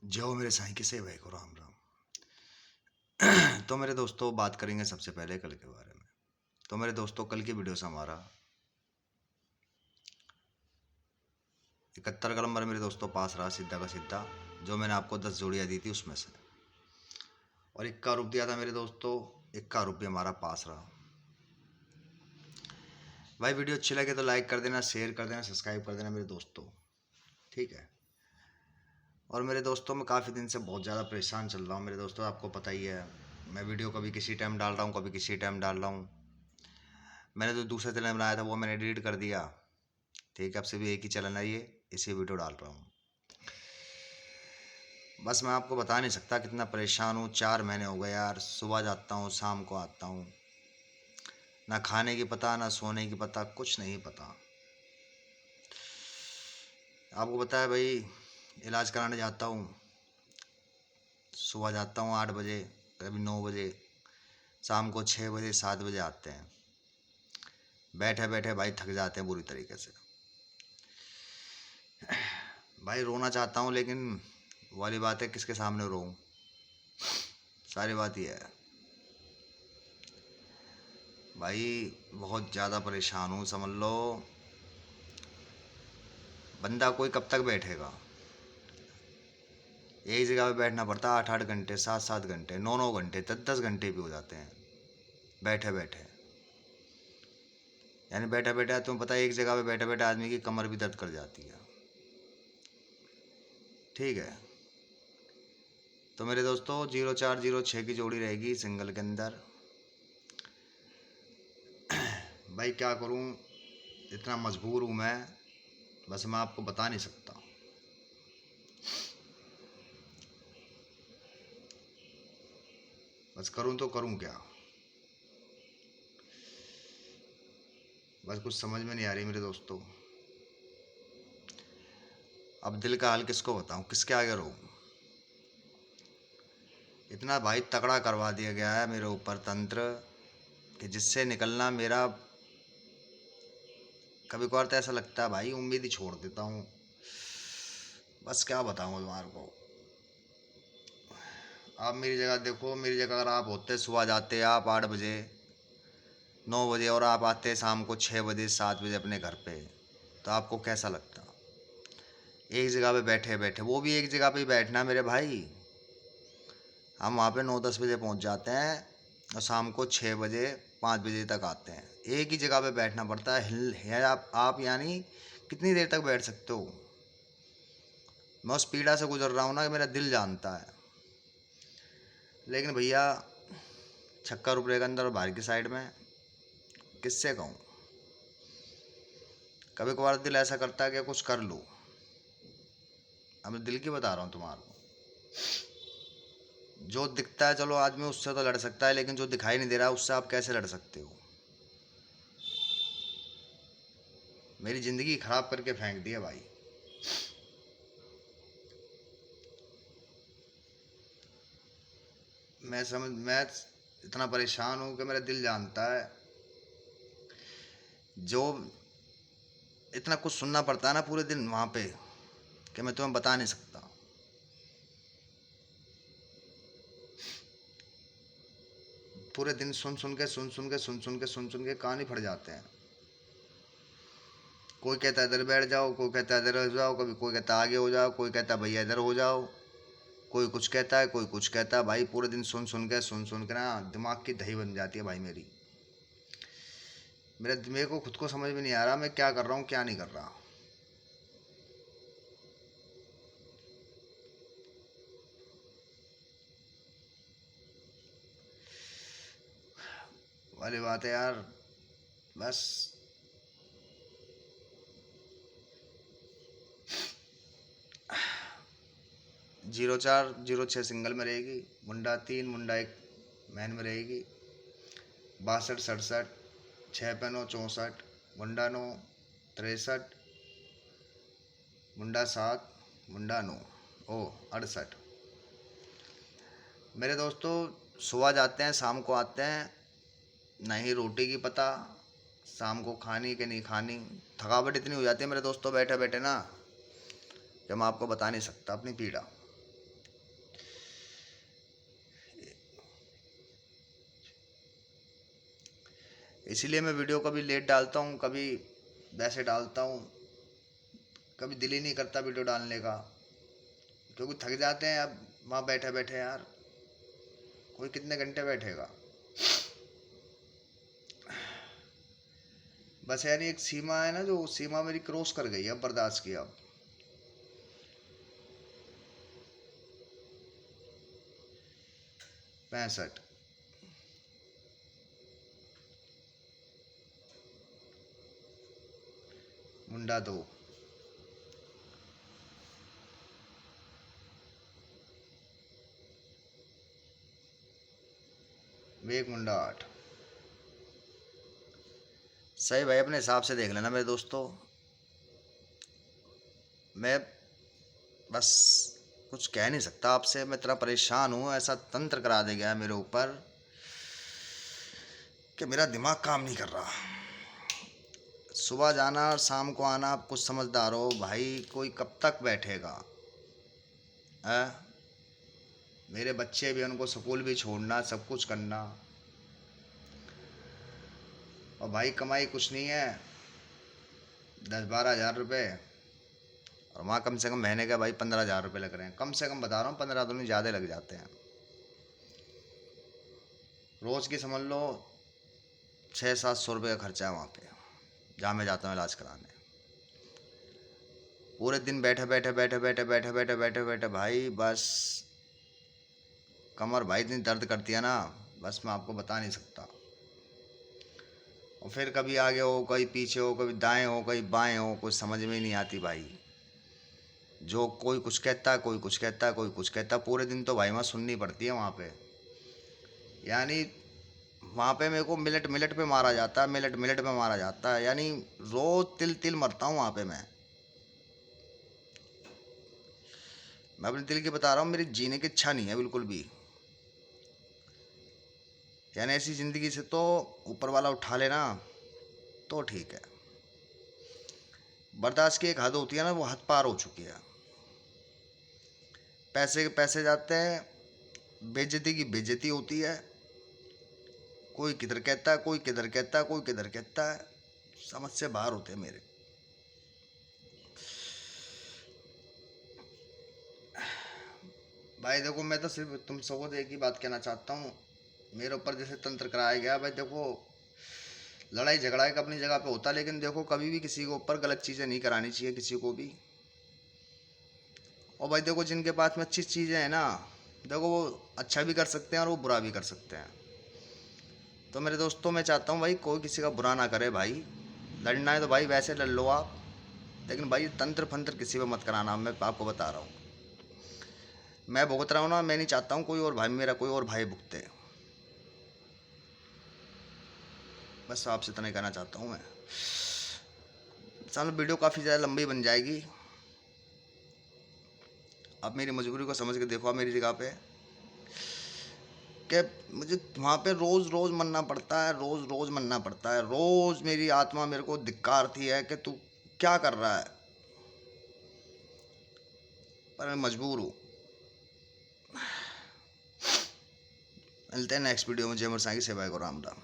जो मेरे साईं की सेवा को राम राम। तो मेरे दोस्तों बात करेंगे सबसे पहले कल के बारे में। तो मेरे दोस्तों कल की वीडियो से हमारा 71 का नंबर मेरे दोस्तों पास रहा सीधा का सीधा। जो मैंने आपको 10 जोड़ियाँ दी थी उसमें से, और 1 रुपया दिया था मेरे दोस्तों। 1 रुपया हमारा पास रहा। भाई वीडियो अच्छी लगे तो लाइक कर देना, शेयर कर देना, सब्सक्राइब कर देना मेरे दोस्तों, ठीक है। और मेरे दोस्तों मैं काफ़ी दिन से बहुत ज़्यादा परेशान चल रहा हूँ मेरे दोस्तों, आपको पता ही है। मैं वीडियो कभी किसी टाइम डाल रहा हूँ, कभी किसी टाइम डाल रहा हूँ। मैंने जो दूसरा चैनल बनाया था वो मैंने डिलीट कर दिया, ठीक है। अब से भी एक ही चैनल है, ये इसी वीडियो डाल रहा हूँ। बस मैं आपको बता नहीं सकता कितना परेशान हूँ। 4 महीने हो गए यार, सुबह जाता हूँ शाम को आता हूँ, ना खाने की पता ना सोने की पता, कुछ नहीं पता। आपको पता है भाई, इलाज कराने जाता हूँ, सुबह जाता हूँ 8 बजे, कभी 9 बजे, शाम को 6 बजे 7 बजे आते हैं। बैठे बैठे भाई थक जाते हैं बुरी तरीके से। भाई रोना चाहता हूँ लेकिन वाली बात है, किसके सामने रोऊं, सारी बात ये है। भाई बहुत ज़्यादा परेशान हूँ समझ लो। बंदा कोई कब तक बैठेगा, एक जगह पे बैठना पड़ता है 8 8 घंटे, 7 7 घंटे, 9 9 घंटे, 10 10 घंटे भी हो जाते हैं बैठे बैठे। यानी बैठे बैठे तुम्हें पता है, एक जगह पे बैठे बैठे आदमी की कमर भी दर्द कर जाती है, ठीक है। तो मेरे दोस्तों 0406 की जोड़ी रहेगी सिंगल के अंदर। भाई क्या करूं, इतना मजबूर हूं मैं, बस मैं आपको बता नहीं सकता। बस करूं तो करूं क्या, बस कुछ समझ में नहीं आ रही मेरे दोस्तों। अब दिल का हाल किसको बताऊं, किसके आगे रहूं। इतना भाई तगड़ा करवा दिया गया है मेरे ऊपर तंत्र कि जिससे निकलना मेरा, कभी कभार तो ऐसा लगता है भाई उम्मीद ही छोड़ देता हूँ। बस क्या बताऊँ तुम्हारे को। आप मेरी जगह देखो, मेरी जगह अगर आप होते, सुबह जाते आप 8 बजे 9 बजे और आप आते शाम को 6 बजे 7 बजे अपने घर पे, तो आपको कैसा लगता। एक जगह पे बैठे बैठे, वो भी एक जगह पे ही बैठना मेरे भाई। हम वहाँ पे 9 10 बजे पहुँच जाते हैं और शाम को 6 बजे 5 बजे तक आते हैं। एक ही जगह पे बैठना पड़ता है। हिल है आप यानी कितनी देर तक बैठ सकते हो। मैं उस पीड़ा से गुजर रहा हूँ ना कि मेरा दिल जानता है। लेकिन भैया 56 रुपये के अंदर और बाहर की साइड में किससे कहूँ। कभी कभार दिल ऐसा करता है कि कुछ कर लूँ। अब मैं दिल की बता रहा हूँ तुम्हारे को। जो दिखता है चलो आदमी उससे तो लड़ सकता है, लेकिन जो दिखाई नहीं दे रहा उससे आप कैसे लड़ सकते हो। मेरी ज़िंदगी ख़राब करके फेंक दिया भाई। मैं इतना परेशान हूँ कि मेरा दिल जानता है। जो इतना कुछ सुनना पड़ता है ना पूरे दिन वहाँ पे, कि मैं तुम्हें बता नहीं सकता। पूरे दिन सुन सुन के सुन सुन के सुन सुन के सुन सुन के कान ही फट जाते हैं। कोई कहता है इधर बैठ जाओ, कोई कहता है इधर हो जाओ, कभी कोई कहता है आगे हो जाओ, कोई कहता है भैया इधर हो जाओ, कोई कुछ कहता है कोई कुछ कहता है। भाई पूरे दिन सुन सुन के ना दिमाग की दही बन जाती है भाई मेरी। मेरे को खुद को समझ में नहीं आ रहा मैं क्या कर रहा हूँ क्या नहीं कर रहा। वाली बात है यार। बस 0406 सिंगल में रहेगी, मुंडा 3 मुंडा 1 मैन में रहेगी। 62 67 6 पे 9 64, मुंडा 9 63, मुंडा 7 मुंडा 9 ओ 68। मेरे दोस्तों सुबह जाते हैं शाम को आते हैं, नहीं रोटी की पता शाम को खानी कि नहीं खानी। थकावट इतनी हो जाती है मेरे दोस्तों बैठे बैठे ना, कि मैं आपको बता नहीं सकता अपनी पीड़ा। इसलिए मैं वीडियो कभी लेट डालता हूँ, कभी वैसे डालता हूँ, कभी दिल ही नहीं करता वीडियो डालने का, क्योंकि थक जाते हैं अब वहाँ बैठे बैठे यार। कोई कितने घंटे बैठेगा। बस यार एक सीमा है ना, जो सीमा मेरी क्रॉस कर गई है, बर्दाश्त की अब। 65। मुंडा 2। वेग मुंडा 8। सही भाई, अपने हिसाब से देख लेना मेरे दोस्तों। मैं बस कुछ कह नहीं सकता आपसे, मैं इतना परेशान हूँ, ऐसा तंत्र करा दे गया है मेरे ऊपर कि मेरा दिमाग काम नहीं कर रहा। सुबह जाना और शाम को आना, आप कुछ समझदार हो भाई, कोई कब तक बैठेगा है? मेरे बच्चे भी, उनको स्कूल भी छोड़ना, सब कुछ करना। और भाई कमाई कुछ नहीं है, 10-12 हज़ार रुपये। और वहाँ कम से कम महीने का भाई 15 हज़ार रुपये लग रहे हैं, कम से कम बता रहा हूँ, 15 तो नहीं, ज़्यादा लग जाते हैं। रोज़ की समझ लो 600-700 रुपये का खर्चा है वहाँ पे, जहाँ मैं जाता हूँ इलाज कराने। पूरे दिन बैठे बैठे बैठे बैठे बैठे बैठे बैठे बैठे भाई बस कमर भाई इतनी दर्द करती है ना, बस मैं आपको बता नहीं सकता। और फिर कभी आगे हो, कभी पीछे हो, कभी दाएं हो, कभी बाएं हो, कुछ समझ में ही नहीं आती भाई। जो कोई कुछ कहता है, कोई कुछ कहता है, कोई कुछ कहता है, पूरे दिन तो भाई वहाँ सुननी पड़ती है वहाँ पे। यानी वहाँ पे मेरे को मिनट मिनट पे मारा जाता है, मिनट मिनट पे मारा जाता है, यानी रोज़ तिल तिल मरता हूँ वहाँ पे मैं अपने दिल की बता रहा हूँ, मेरी जीने की इच्छा नहीं है बिल्कुल भी। यानी ऐसी ज़िंदगी से तो ऊपर वाला उठा लेना तो ठीक है। बर्दाश्त की एक हद होती है ना, वो हद पार हो चुकी है। पैसे के पैसे जाते हैं, बेइज्जती की बेइज्जती होती है। कोई किधर कहता है, कोई किधर कहता है, कोई किधर कहता है, समझ से बाहर होते हैं मेरे। भाई देखो, मैं तो सिर्फ तुम सबको एक ही बात कहना चाहता हूँ, मेरे ऊपर जैसे तंत्र कराया गया भाई, देखो लड़ाई झगड़ा एक अपनी जगह पे होता है, लेकिन देखो कभी भी किसी के ऊपर गलत चीज़ें नहीं करानी चाहिए किसी को भी। और भाई देखो, जिनके पास में अच्छी चीज़ें हैं ना, देखो वो अच्छा भी कर सकते हैं और वो बुरा भी कर सकते हैं। तो मेरे दोस्तों, मैं चाहता हूँ भाई कोई किसी का बुरा ना करे भाई। लड़ना है तो भाई वैसे लड़ लो आप, लेकिन भाई तंत्र फंत्र किसी पे मत कराना, मैं आपको बता रहा हूँ। मैं भुगत रहा हूँ ना, मैं नहीं चाहता हूँ कोई और भाई, मेरा कोई और भाई भुगते। बस आपसे इतना ही कहना चाहता हूँ मैं। चलो, वीडियो काफ़ी ज़्यादा लंबी बन जाएगी। आप मेरी मजबूरी को समझ के देखो, आप मेरी जगह पे, कि मुझे वहाँ पे रोज़ रोज़ मरना पड़ता है, रोज़ रोज़ मरना पड़ता है, रोज़ मेरी आत्मा मेरे को धिक्कारती है कि तू क्या कर रहा है, पर मैं मजबूर हूँ। मिलते हैं नेक्स्ट वीडियो में। जय मर साईं की सेवा करो। राम राम।